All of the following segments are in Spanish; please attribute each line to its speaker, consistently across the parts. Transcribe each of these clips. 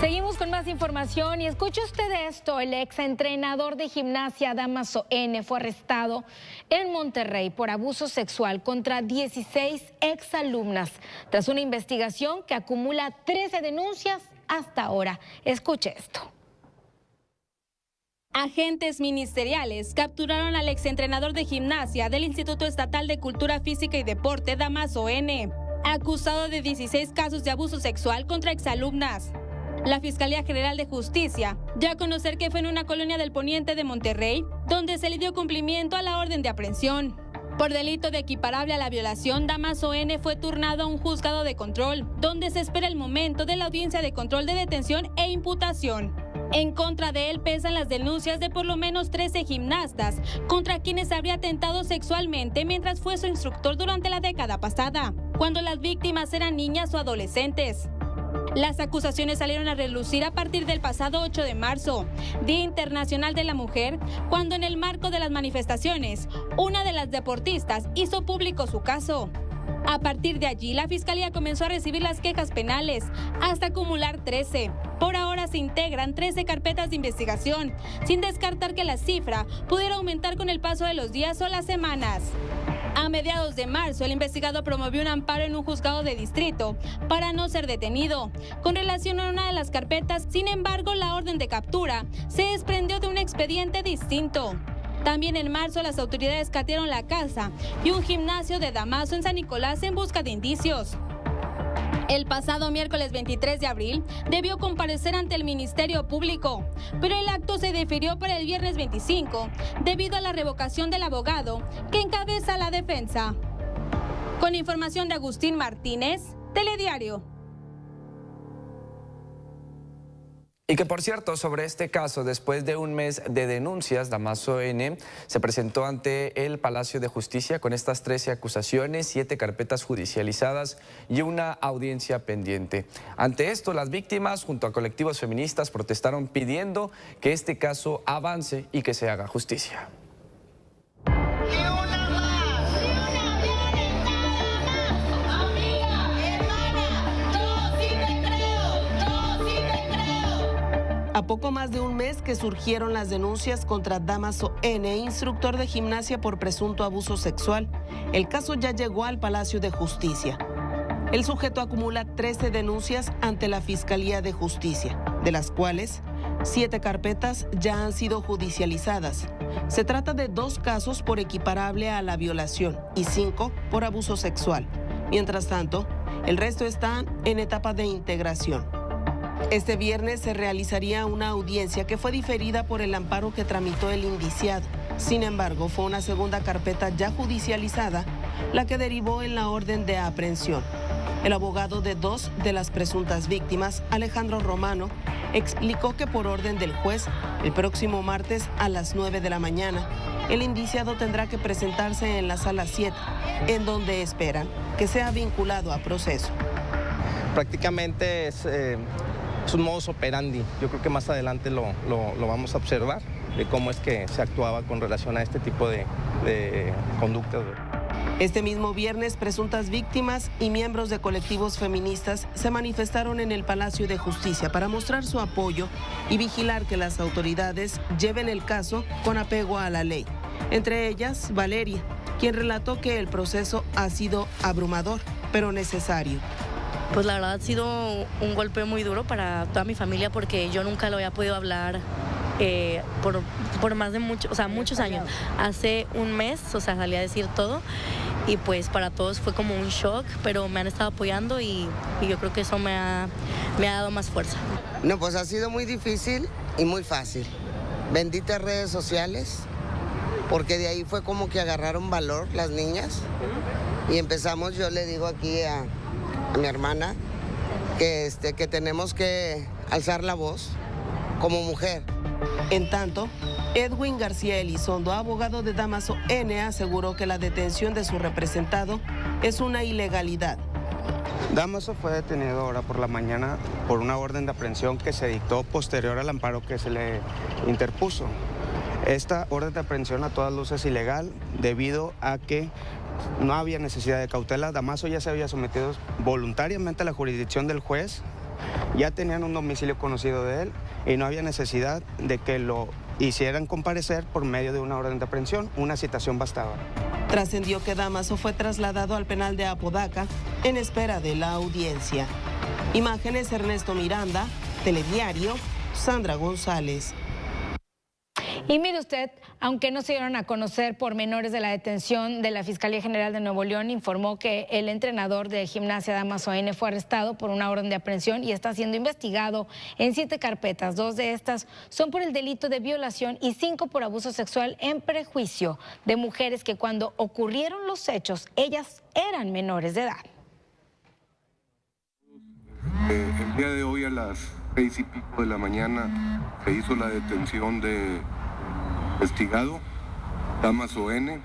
Speaker 1: Seguimos con más información y escuche usted esto. El exentrenador de gimnasia Dámaso N fue arrestado en Monterrey por abuso sexual contra 16 exalumnas tras una investigación que acumula 13 denuncias hasta ahora. Escuche esto.
Speaker 2: Agentes ministeriales capturaron al exentrenador de gimnasia del Instituto Estatal de Cultura Física y Deporte Dámaso N, acusado de 16 casos de abuso sexual contra exalumnas. La Fiscalía General de Justicia dio a conocer que fue en una colonia del poniente de Monterrey donde se le dio cumplimiento a la orden de aprehensión. Por delito de equiparable a la violación, Dámaso N fue turnado a un juzgado de control, donde se espera el momento de la audiencia de control de detención e imputación. En contra de él pesan las denuncias de por lo menos 13 gimnastas contra quienes habría atentado sexualmente mientras fue su instructor durante la década pasada, cuando las víctimas eran niñas o adolescentes. Las acusaciones salieron a relucir a partir del pasado 8 de marzo, Día Internacional de la Mujer, cuando en el marco de las manifestaciones, una de las deportistas hizo público su caso. A partir de allí, la Fiscalía comenzó a recibir las quejas penales, hasta acumular 13. Por ahora se integran 13 carpetas de investigación, sin descartar que la cifra pudiera aumentar con el paso de los días o las semanas. A mediados de marzo, el investigado promovió un amparo en un juzgado de distrito para no ser detenido. Con relación a una de las carpetas, sin embargo, la orden de captura se desprendió de un expediente distinto. También en marzo, las autoridades catearon la casa y un gimnasio de Dámaso en San Nicolás en busca de indicios. El pasado miércoles 23 de abril debió comparecer ante el Ministerio Público, pero el acto se difirió para el viernes 25 debido a la revocación del abogado que encabeza la defensa. Con información de Agustín Martínez, Telediario.
Speaker 3: Y que, por cierto, sobre este caso, después de un mes de denuncias, Dámaso N se presentó ante el Palacio de Justicia con estas 13 acusaciones, 7 carpetas judicializadas y una audiencia pendiente. Ante esto, las víctimas, junto a colectivos feministas, protestaron pidiendo que este caso avance y que se haga justicia.
Speaker 4: A poco más de un mes que surgieron las denuncias contra Dámaso N, instructor de gimnasia por presunto abuso sexual, el caso ya llegó al Palacio de Justicia. El sujeto acumula 13 denuncias ante la Fiscalía de Justicia, de las cuales 7 carpetas ya han sido judicializadas. Se trata de 2 casos por equiparable a la violación y 5 por abuso sexual. Mientras tanto, el resto están en etapa de integración. Este viernes se realizaría una audiencia que fue diferida por el amparo que tramitó el indiciado. Sin embargo, fue una segunda carpeta ya judicializada la que derivó en la orden de aprehensión. El abogado de 2 de las presuntas víctimas, Alejandro Romano, explicó que por orden del juez, el próximo martes a las 9 de la mañana, el indiciado tendrá que presentarse en la sala 7, en donde esperan que sea vinculado a proceso.
Speaker 5: Prácticamente es un modus operandi. Yo creo que más adelante lo vamos a observar de cómo es que se actuaba con relación a este tipo de conductas.
Speaker 4: Este mismo viernes, presuntas víctimas y miembros de colectivos feministas se manifestaron en el Palacio de Justicia para mostrar su apoyo y vigilar que las autoridades lleven el caso con apego a la ley. Entre ellas, Valeria, quien relató que el proceso ha sido abrumador, pero necesario.
Speaker 6: Pues la verdad ha sido un golpe muy duro para toda mi familia porque yo nunca lo había podido hablar por más de muchos años. Hace un mes, salí a decir todo y pues para todos fue como un shock, pero me han estado apoyando y yo creo que eso me ha dado más fuerza.
Speaker 7: No, pues ha sido muy difícil y muy fácil. Benditas redes sociales, porque de ahí fue como que agarraron valor las niñas y empezamos, yo le digo aquí a mi hermana que tenemos que alzar la voz como mujer.
Speaker 4: En tanto, Edwin García Elizondo, abogado de Dámaso N, aseguró que la detención de su representado es una ilegalidad.
Speaker 8: Dámaso fue detenido ahora por la mañana por una orden de aprehensión que se dictó posterior al amparo que se le interpuso. Esta orden de aprehensión a todas luces es ilegal debido a que no había necesidad de cautela. Dámaso ya se había sometido voluntariamente a la jurisdicción del juez Ya tenían un domicilio conocido de él y no había necesidad de que lo hicieran comparecer por medio de una orden de aprehensión. Una citación bastaba.
Speaker 4: Trascendió que Dámaso fue trasladado al penal de Apodaca en espera de la audiencia. Imágenes Ernesto Miranda, Telediario, Sandra González.
Speaker 1: Y mire usted, aunque no se dieron a conocer pormenores de la detención de la Fiscalía General de Nuevo León, informó que el entrenador de gimnasia Dámaso N fue arrestado por una orden de aprehensión y está siendo investigado en 7 carpetas. 2 de estas son por el delito de violación y 5 por abuso sexual en prejuicio de mujeres que cuando ocurrieron los hechos, ellas eran menores de edad.
Speaker 9: El día de hoy a las 6:00 de la mañana se hizo la detención de investigado Dámaso N.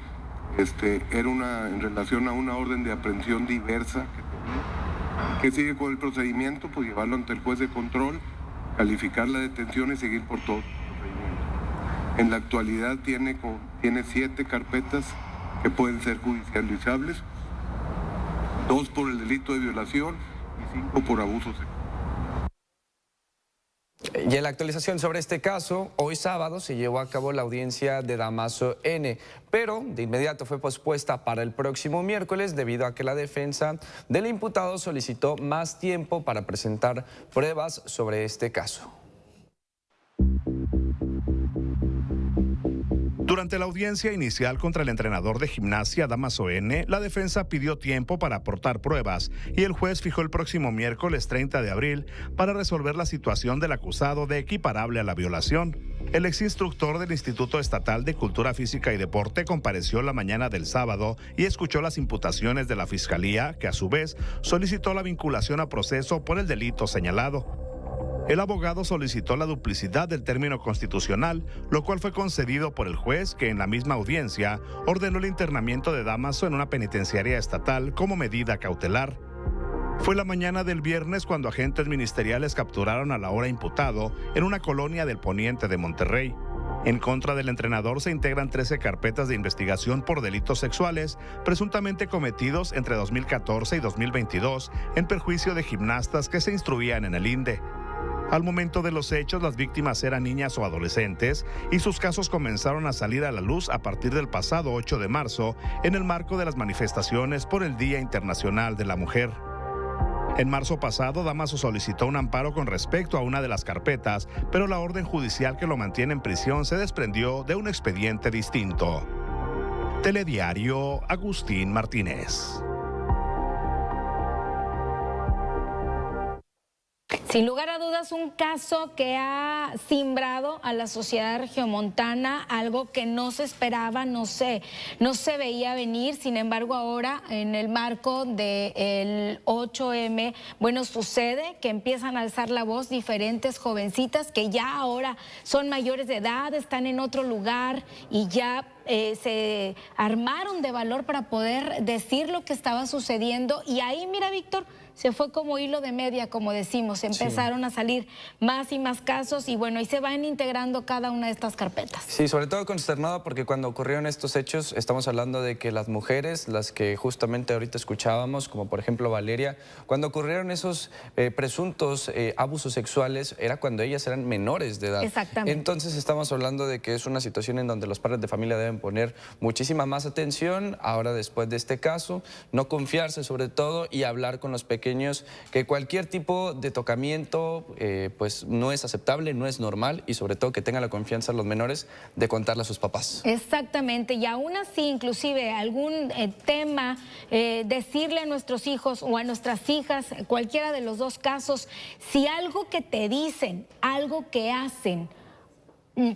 Speaker 9: Era en relación a una orden de aprehensión diversa que sigue con el procedimiento, pues llevarlo ante el juez de control, calificar la detención y seguir por todo el procedimiento. En la actualidad tiene 7 carpetas que pueden ser judicializables, 2 por el delito de violación y 5 por abuso sexual.
Speaker 3: Y en la actualización sobre este caso, hoy sábado se llevó a cabo la audiencia de Dámaso N, pero de inmediato fue pospuesta para el próximo miércoles debido a que la defensa del imputado solicitó más tiempo para presentar pruebas sobre este caso.
Speaker 10: Durante la audiencia inicial contra el entrenador de gimnasia Dámaso N, la defensa pidió tiempo para aportar pruebas y el juez fijó el próximo miércoles 30 de abril para resolver la situación del acusado de equiparable a la violación. El exinstructor del Instituto Estatal de Cultura Física y Deporte compareció la mañana del sábado y escuchó las imputaciones de la Fiscalía, que a su vez solicitó la vinculación a proceso por el delito señalado. El abogado solicitó la duplicidad del término constitucional, lo cual fue concedido por el juez, que en la misma audiencia ordenó el internamiento de Dámaso en una penitenciaria estatal como medida cautelar. Fue la mañana del viernes cuando agentes ministeriales capturaron al ahora imputado en una colonia del poniente de Monterrey. En contra del entrenador se integran 13 carpetas de investigación por delitos sexuales, presuntamente cometidos entre 2014 y 2022, en perjuicio de gimnastas que se instruían en el INDE. Al momento de los hechos, las víctimas eran niñas o adolescentes y sus casos comenzaron a salir a la luz a partir del pasado 8 de marzo en el marco de las manifestaciones por el Día Internacional de la Mujer. En marzo pasado, Dámaso solicitó un amparo con respecto a una de las carpetas, pero la orden judicial que lo mantiene en prisión se desprendió de un expediente distinto. Telediario, Agustín Martínez.
Speaker 1: Sin lugar a dudas, un caso que ha simbrado a la sociedad regiomontana, algo que no se esperaba, no se veía venir. Sin embargo, ahora en el marco del 8M, bueno, sucede que empiezan a alzar la voz diferentes jovencitas que ya ahora son mayores de edad, están en otro lugar y ya se armaron de valor para poder decir lo que estaba sucediendo. Y ahí, mira, Víctor, se fue como hilo de media, como decimos, empezaron a salir más y más casos y bueno, y se van integrando cada una de estas carpetas.
Speaker 3: Sí, sobre todo consternado porque cuando ocurrieron estos hechos estamos hablando de que las mujeres, las que justamente ahorita escuchábamos, como por ejemplo Valeria, cuando ocurrieron esos presuntos abusos sexuales era cuando ellas eran menores de edad.
Speaker 1: Exactamente.
Speaker 3: Entonces estamos hablando de que es una situación en donde los padres de familia deben poner muchísima más atención ahora después de este caso, no confiarse sobre todo y hablar con los pequeños que cualquier tipo de tocamiento pues no es aceptable, no es normal y sobre todo que tengan la confianza los menores de contarle a sus papás.
Speaker 1: Exactamente, y aún así inclusive algún tema, decirle a nuestros hijos o a nuestras hijas, cualquiera de los dos casos, si algo que te dicen, algo que hacen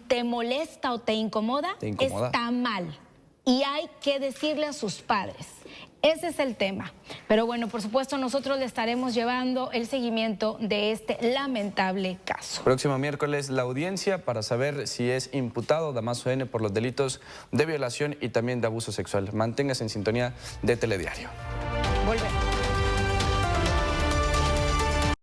Speaker 1: te molesta o te incomoda, está mal y hay que decirle a sus padres. Ese es el tema. Pero bueno, por supuesto, nosotros le estaremos llevando el seguimiento de este lamentable caso.
Speaker 3: Próximo miércoles la audiencia para saber si es imputado Dámaso N por los delitos de violación y también de abuso sexual. Manténgase en sintonía de Telediario.
Speaker 1: Volvemos.